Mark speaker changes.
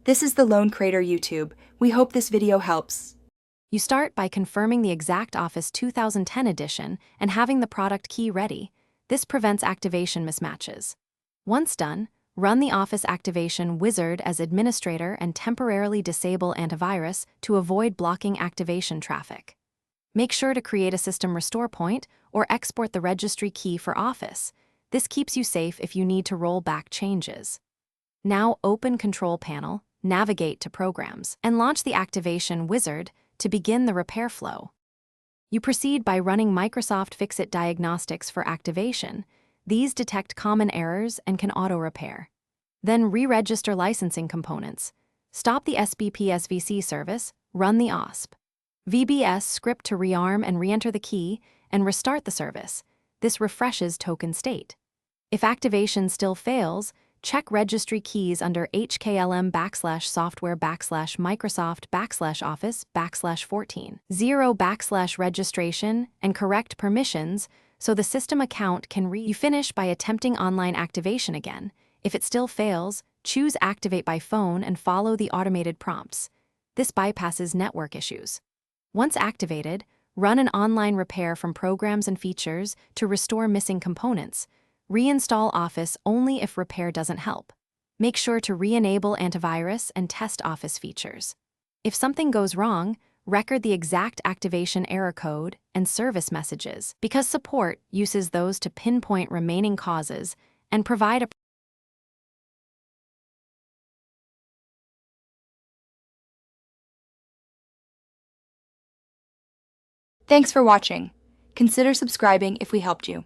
Speaker 1: This is the Lone Crater YouTube. We hope this video helps.
Speaker 2: You start by confirming the exact Office 2010 edition and having the product key ready. This prevents activation mismatches. Once done, run the Office Activation Wizard as administrator and temporarily disable antivirus to avoid blocking activation traffic. Make sure to create a system restore point or export the registry key for Office. This keeps you safe if you need to roll back changes. Now open Control Panel, navigate to Programs, and launch the Activation Wizard to begin the repair flow. You proceed by running Microsoft Fix-It diagnostics for activation. These detect common errors and can auto-repair. Then re-register licensing components. Stop the SBP SVC service, run the OSP VBS script to rearm and re-enter the key, and restart the service. This refreshes token state. If activation still fails, check registry keys under HKLM/software/Microsoft/Office/14 0/registration and correct permissions so the system account can You finish by attempting online activation again. If it still fails, choose Activate by phone and follow the automated prompts. This bypasses network issues. Once activated, run an online repair from Programs and Features to restore missing components. Reinstall Office only if repair doesn't help. Make sure to re-enable antivirus and test Office features. If something goes wrong, record the exact activation error code and service messages, because support uses those to pinpoint remaining causes and provide a
Speaker 1: Thanks for watching. Consider subscribing if we helped you.